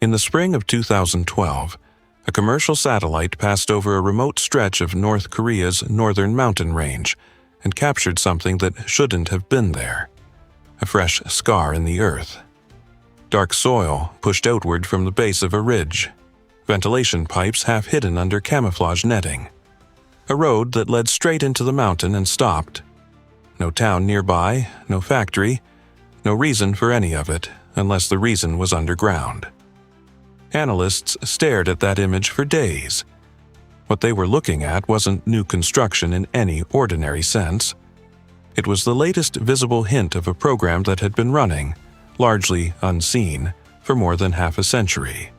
In the spring of 2012, a commercial satellite passed over a remote stretch of North Korea's northern mountain range and captured something that shouldn't have been there: a fresh scar in the earth. Dark soil pushed outward from the base of a ridge, ventilation pipes half hidden under camouflage netting, a road that led straight into the mountain and stopped. No town nearby, no factory, no reason for any of it, unless the reason was underground. Analysts stared at that image for days. What they were looking at wasn't new construction in any ordinary sense. It was the latest visible hint of a program that had been running, largely unseen, for more than half a century.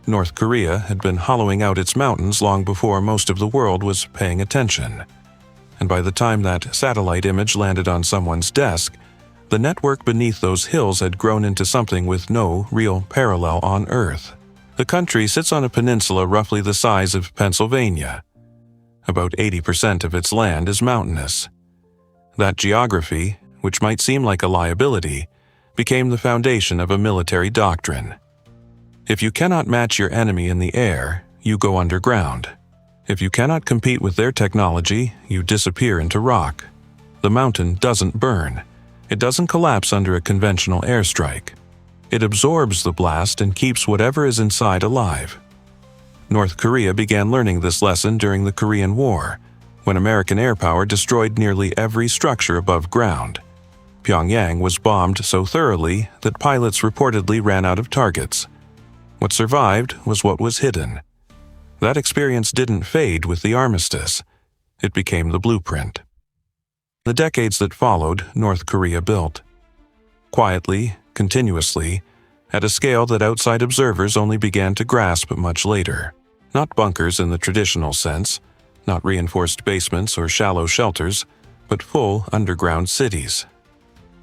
North Korea had been hollowing out its mountains long before most of the world was paying attention. And by the time that satellite image landed on someone's desk, the network beneath those hills had grown into something with no real parallel on Earth. The country sits on a peninsula roughly the size of Pennsylvania. About 80% of its land is mountainous. That geography, which might seem like a liability, became the foundation of a military doctrine. If you cannot match your enemy in the air, you go underground. If you cannot compete with their technology, you disappear into rock. The mountain doesn't burn. It doesn't collapse under a conventional airstrike. It absorbs the blast and keeps whatever is inside alive. North Korea began learning this lesson during the Korean War, when American air power destroyed nearly every structure above ground. Pyongyang was bombed so thoroughly that pilots reportedly ran out of targets. What survived was what was hidden. That experience didn't fade with the armistice. It became the blueprint. The decades that followed, North Korea built. Quietly, continuously, at a scale that outside observers only began to grasp much later. Not bunkers in the traditional sense, not reinforced basements or shallow shelters, but full underground cities.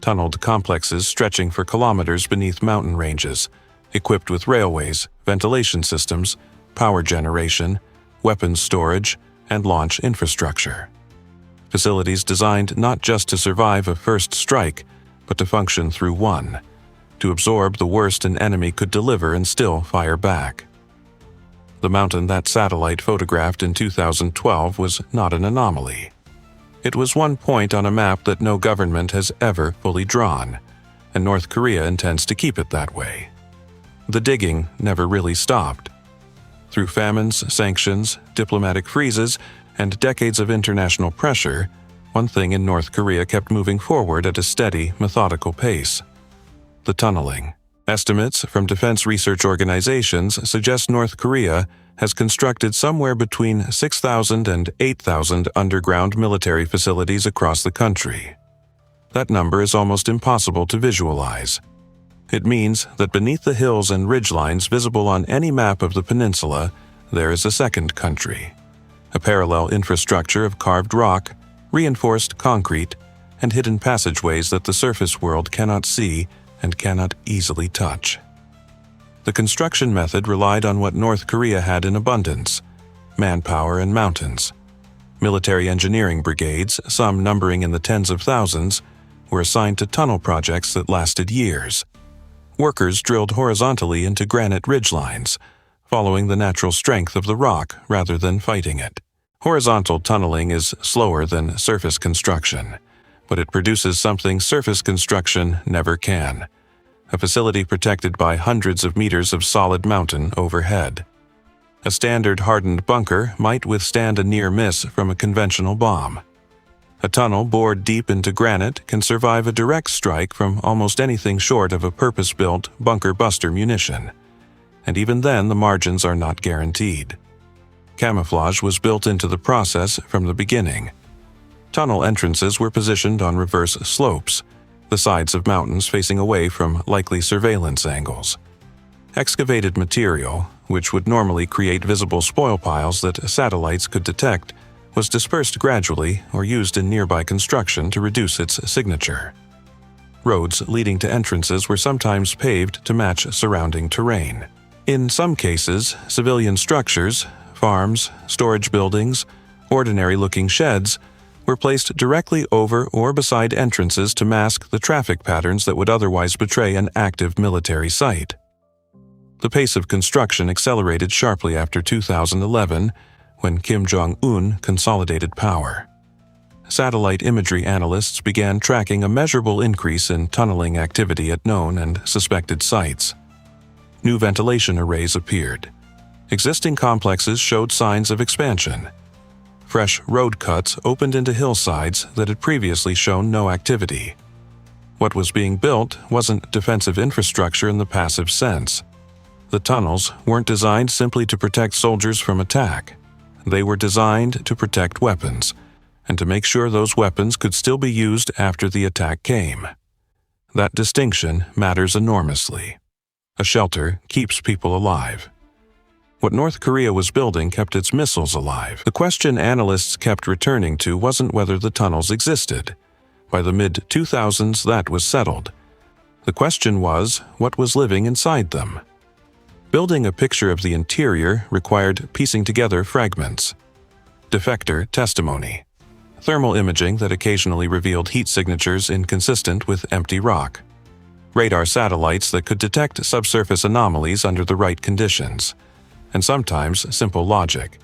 Tunneled complexes stretching for kilometers beneath mountain ranges, equipped with railways, ventilation systems, power generation, weapons storage, and launch infrastructure. Facilities designed not just to survive a first strike, but to function through one, to absorb the worst an enemy could deliver and still fire back. The mountain that satellite photographed in 2012 was not an anomaly. It was one point on a map that no government has ever fully drawn, and North Korea intends to keep it that way. The digging never really stopped. Through famines, sanctions, diplomatic freezes, and decades of international pressure, one thing in North Korea kept moving forward at a steady, methodical pace: the tunneling. Estimates from defense research organizations suggest North Korea has constructed somewhere between 6,000 and 8,000 underground military facilities across the country. That number is almost impossible to visualize. It means that beneath the hills and ridgelines visible on any map of the peninsula, there is a second country. A parallel infrastructure of carved rock, reinforced concrete, and hidden passageways that the surface world cannot see and cannot easily touch. The construction method relied on what North Korea had in abundance: manpower and mountains. Military engineering brigades, some numbering in the tens of thousands, were assigned to tunnel projects that lasted years. Workers drilled horizontally into granite ridgelines, following the natural strength of the rock rather than fighting it. Horizontal tunneling is slower than surface construction, but it produces something surface construction never can: a facility protected by hundreds of meters of solid mountain overhead. A standard hardened bunker might withstand a near miss from a conventional bomb. A tunnel bored deep into granite can survive a direct strike from almost anything short of a purpose-built bunker-buster munition. And even then, the margins are not guaranteed. Camouflage was built into the process from the beginning. Tunnel entrances were positioned on reverse slopes, the sides of mountains facing away from likely surveillance angles. Excavated material, which would normally create visible spoil piles that satellites could detect, was dispersed gradually or used in nearby construction to reduce its signature. Roads leading to entrances were sometimes paved to match surrounding terrain. In some cases, civilian structures, farms, storage buildings, ordinary-looking sheds, were placed directly over or beside entrances to mask the traffic patterns that would otherwise betray an active military site. The pace of construction accelerated sharply after 2011, when Kim Jong-un consolidated power. Satellite imagery analysts began tracking a measurable increase in tunneling activity at known and suspected sites. New ventilation arrays appeared. Existing complexes showed signs of expansion. Fresh road cuts opened into hillsides that had previously shown no activity. What was being built wasn't defensive infrastructure in the passive sense. The tunnels weren't designed simply to protect soldiers from attack. They were designed to protect weapons, and to make sure those weapons could still be used after the attack came. That distinction matters enormously. A shelter keeps people alive. What North Korea was building kept its missiles alive. The question analysts kept returning to wasn't whether the tunnels existed. By the mid-2000s, that was settled. The question was, what was living inside them? Building a picture of the interior required piecing together fragments. Defector testimony. Thermal imaging that occasionally revealed heat signatures inconsistent with empty rock. Radar satellites that could detect subsurface anomalies under the right conditions. And sometimes simple logic.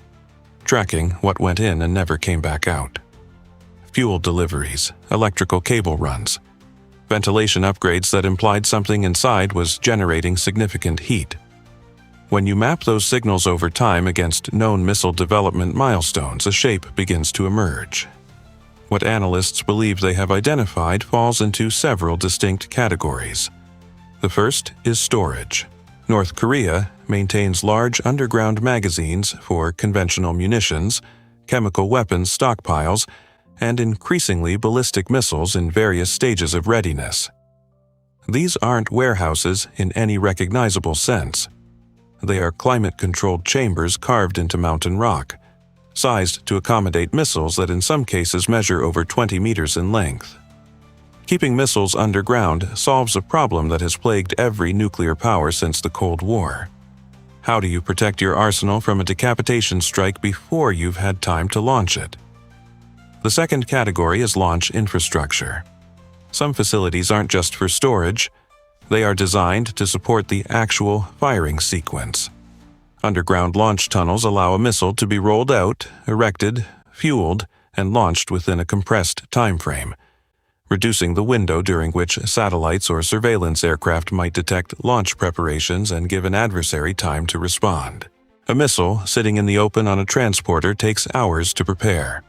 Tracking what went in and never came back out. Fuel deliveries, electrical cable runs. Ventilation upgrades that implied something inside was generating significant heat. When you map those signals over time against known missile development milestones, a shape begins to emerge. What analysts believe they have identified falls into several distinct categories. The first is storage. North Korea maintains large underground magazines for conventional munitions, chemical weapons stockpiles, and increasingly ballistic missiles in various stages of readiness. These aren't warehouses in any recognizable sense. They are climate-controlled chambers carved into mountain rock, sized to accommodate missiles that in some cases measure over 20 meters in length. Keeping missiles underground solves a problem that has plagued every nuclear power since the Cold War. How do you protect your arsenal from a decapitation strike before you've had time to launch it? The second category is launch infrastructure. Some facilities aren't just for storage. They are designed to support the actual firing sequence. Underground launch tunnels allow a missile to be rolled out, erected, fueled, and launched within a compressed time frame, reducing the window during which satellites or surveillance aircraft might detect launch preparations and give an adversary time to respond. A missile sitting in the open on a transporter takes hours to prepare.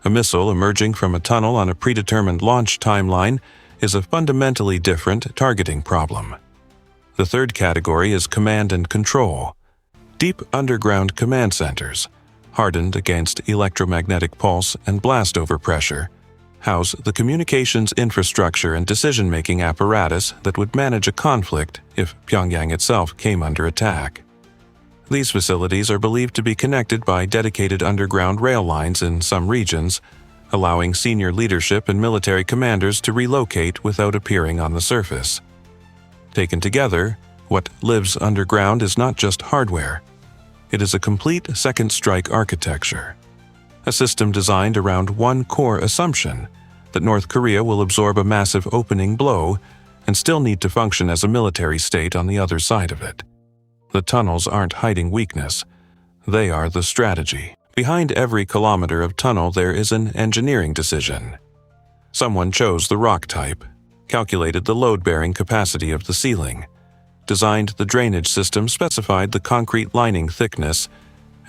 A missile emerging from a tunnel on a predetermined launch timeline is a fundamentally different targeting problem. The third category is command and control. Deep underground command centers, hardened against electromagnetic pulse and blast overpressure, house the communications infrastructure and decision-making apparatus that would manage a conflict if Pyongyang itself came under attack. These facilities are believed to be connected by dedicated underground rail lines in some regions, allowing senior leadership and military commanders to relocate without appearing on the surface. Taken together, what lives underground is not just hardware. It is a complete second strike architecture. A system designed around one core assumption, that North Korea will absorb a massive opening blow and still need to function as a military state on the other side of it. The tunnels aren't hiding weakness. They are the strategy. Behind every kilometer of tunnel there is an engineering decision. Someone chose the rock type, calculated the load-bearing capacity of the ceiling, designed the drainage system, specified the concrete lining thickness,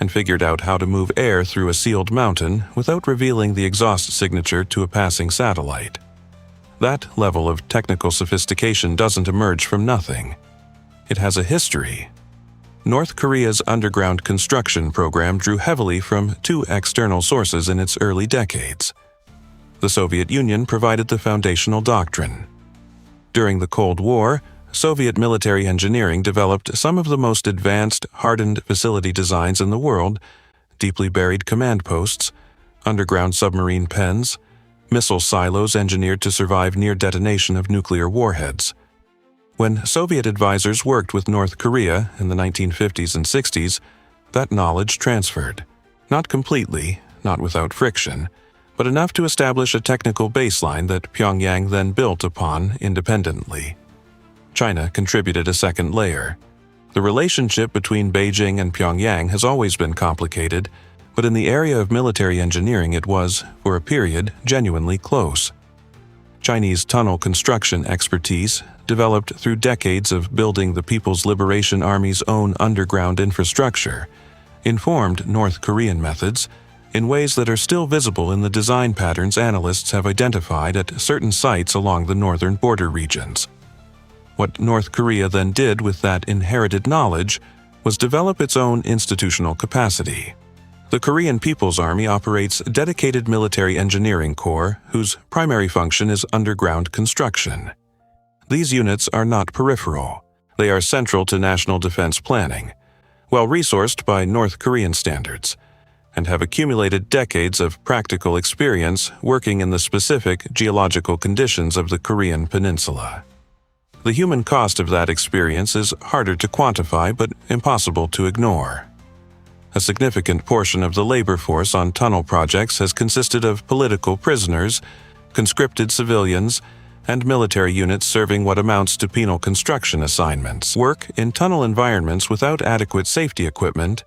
and figured out how to move air through a sealed mountain without revealing the exhaust signature to a passing satellite. That level of technical sophistication doesn't emerge from nothing. It has a history. North Korea's underground construction program drew heavily from two external sources in its early decades. The Soviet Union provided the foundational doctrine. During the Cold War, Soviet military engineering developed some of the most advanced, hardened facility designs in the world: deeply buried command posts, underground submarine pens, missile silos engineered to survive near detonation of nuclear warheads. When Soviet advisors worked with North Korea in the 1950s and 60s, that knowledge transferred. Not completely, not without friction, but enough to establish a technical baseline that Pyongyang then built upon independently. China contributed a second layer. The relationship between Beijing and Pyongyang has always been complicated, but in the area of military engineering it was, for a period, genuinely close. Chinese tunnel construction expertise, developed through decades of building the People's Liberation Army's own underground infrastructure, informed North Korean methods in ways that are still visible in the design patterns analysts have identified at certain sites along the northern border regions. What North Korea then did with that inherited knowledge was develop its own institutional capacity. The Korean People's Army operates a dedicated military engineering corps whose primary function is underground construction. These units are not peripheral. They are central to national defense planning, well-resourced by North Korean standards, and have accumulated decades of practical experience working in the specific geological conditions of the Korean peninsula. The human cost of that experience is harder to quantify but impossible to ignore. A significant portion of the labor force on tunnel projects has consisted of political prisoners, conscripted civilians, and military units serving what amounts to penal construction assignments. Work in tunnel environments without adequate safety equipment,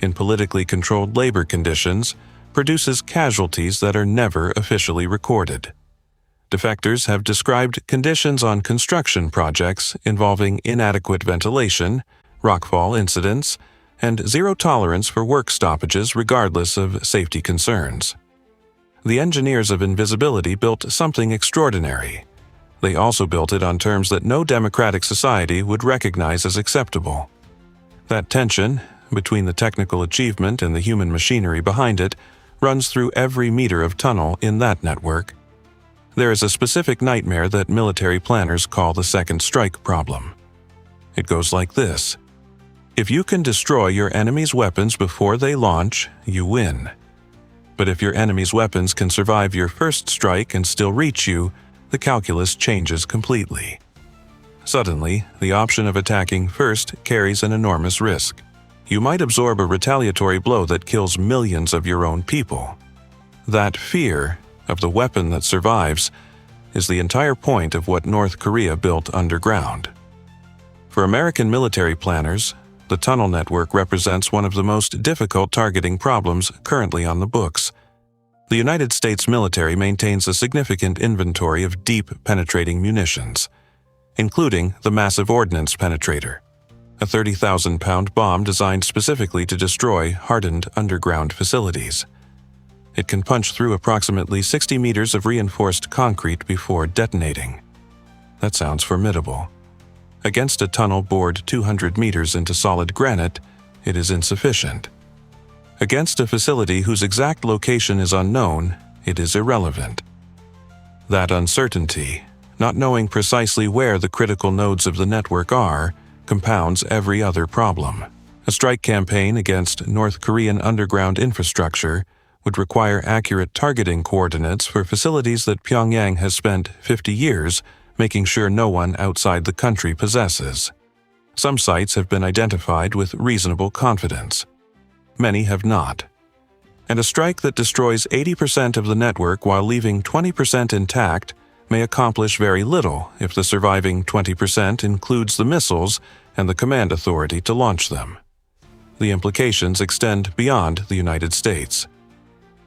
in politically controlled labor conditions, produces casualties that are never officially recorded. Defectors have described conditions on construction projects involving inadequate ventilation, rockfall incidents, and zero tolerance for work stoppages regardless of safety concerns. The engineers of invisibility built something extraordinary. They also built it on terms that no democratic society would recognize as acceptable. That tension between the technical achievement and the human machinery behind it runs through every meter of tunnel in that network. There is a specific nightmare that military planners call the second strike problem. It goes like this. If you can destroy your enemy's weapons before they launch, you win. But if your enemy's weapons can survive your first strike and still reach you, the calculus changes completely. Suddenly, the option of attacking first carries an enormous risk. You might absorb a retaliatory blow that kills millions of your own people. That fear of the weapon that survives is the entire point of what North Korea built underground. For American military planners, the tunnel network represents one of the most difficult targeting problems currently on the books. The United States military maintains a significant inventory of deep penetrating munitions, including the Massive Ordnance Penetrator, a 30,000-pound bomb designed specifically to destroy hardened underground facilities. It can punch through approximately 60 meters of reinforced concrete before detonating. That sounds formidable. Against a tunnel bored 200 meters into solid granite, it is insufficient. Against a facility whose exact location is unknown, it is irrelevant. That uncertainty, not knowing precisely where the critical nodes of the network are, compounds every other problem. A strike campaign against North Korean underground infrastructure would require accurate targeting coordinates for facilities that Pyongyang has spent 50 years making sure no one outside the country possesses. Some sites have been identified with reasonable confidence. Many have not. And a strike that destroys 80% of the network while leaving 20% intact may accomplish very little if the surviving 20% includes the missiles and the command authority to launch them. The implications extend beyond the United States.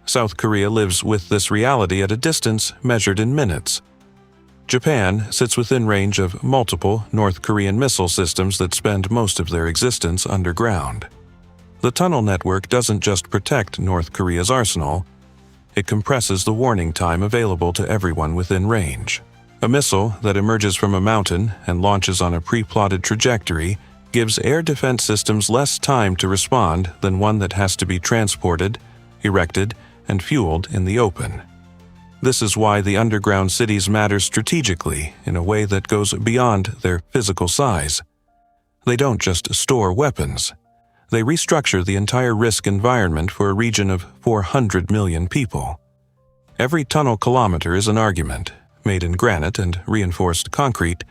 South Korea lives with this reality at a distance measured in minutes. Japan sits within range of multiple North Korean missile systems that spend most of their existence underground. The tunnel network doesn't just protect North Korea's arsenal, it compresses the warning time available to everyone within range. A missile that emerges from a mountain and launches on a pre-plotted trajectory gives air defense systems less time to respond than one that has to be transported, erected, and fueled in the open. This is why the underground cities matter strategically in a way that goes beyond their physical size. They don't just store weapons. They restructure the entire risk environment for a region of 400 million people. Every tunnel kilometer is an argument, made in granite and reinforced concrete,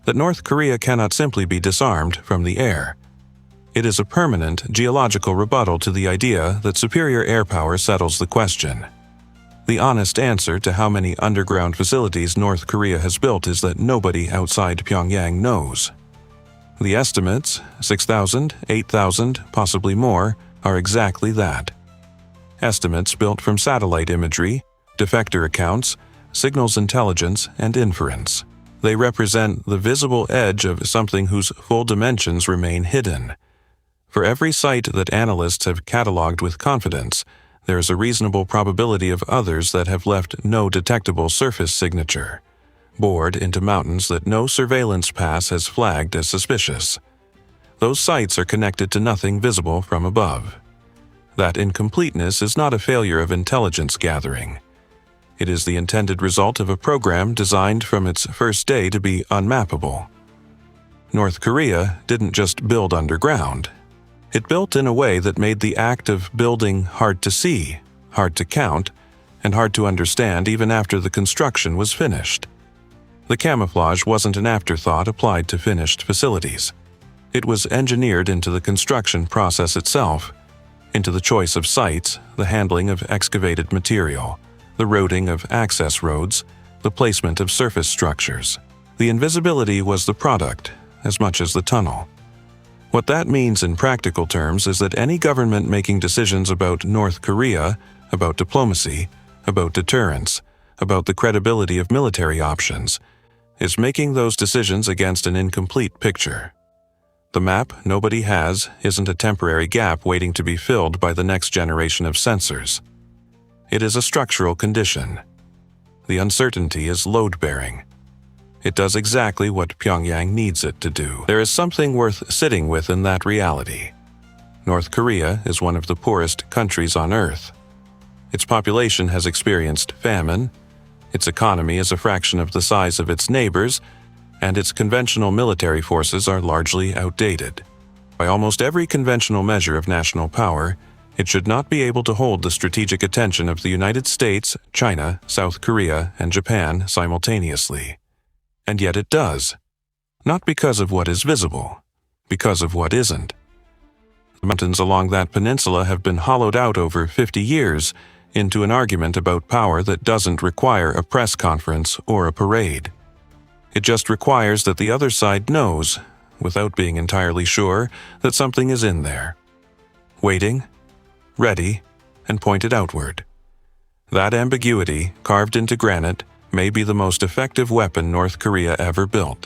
that North Korea cannot simply be disarmed from the air. It is a permanent geological rebuttal to the idea that superior air power settles the question. The honest answer to how many underground facilities North Korea has built is that nobody outside Pyongyang knows. The estimates, 6,000, 8,000, possibly more, are exactly that. Estimates built from satellite imagery, defector accounts, signals intelligence, and inference. They represent the visible edge of something whose full dimensions remain hidden. For every site that analysts have catalogued with confidence, there is a reasonable probability of others that have left no detectable surface signature, bored into mountains that no surveillance pass has flagged as suspicious. Those sites are connected to nothing visible from above. That incompleteness is not a failure of intelligence gathering. It is the intended result of a program designed from its first day to be unmappable. North Korea didn't just build underground. It built in a way that made the act of building hard to see, hard to count, and hard to understand even after the construction was finished. The camouflage wasn't an afterthought applied to finished facilities. It was engineered into the construction process itself, into the choice of sites, the handling of excavated material, the roading of access roads, the placement of surface structures. The invisibility was the product, as much as the tunnel. What that means in practical terms is that any government making decisions about North Korea, about diplomacy, about deterrence, about the credibility of military options, is making those decisions against an incomplete picture. The map nobody has isn't a temporary gap waiting to be filled by the next generation of sensors. It is a structural condition. The uncertainty is load-bearing. It does exactly what Pyongyang needs it to do. There is something worth sitting with in that reality. North Korea is one of the poorest countries on Earth. Its population has experienced famine, its economy is a fraction of the size of its neighbors, and its conventional military forces are largely outdated. By almost every conventional measure of national power, it should not be able to hold the strategic attention of the United States, China, South Korea, and Japan simultaneously. And yet it does. Not because of what is visible, because of what isn't. The mountains along that peninsula have been hollowed out over 50 years into an argument about power that doesn't require a press conference or a parade. It just requires that the other side knows, without being entirely sure, that something is in there. Waiting, ready, and pointed outward. That ambiguity, carved into granite, may be the most effective weapon North Korea ever built.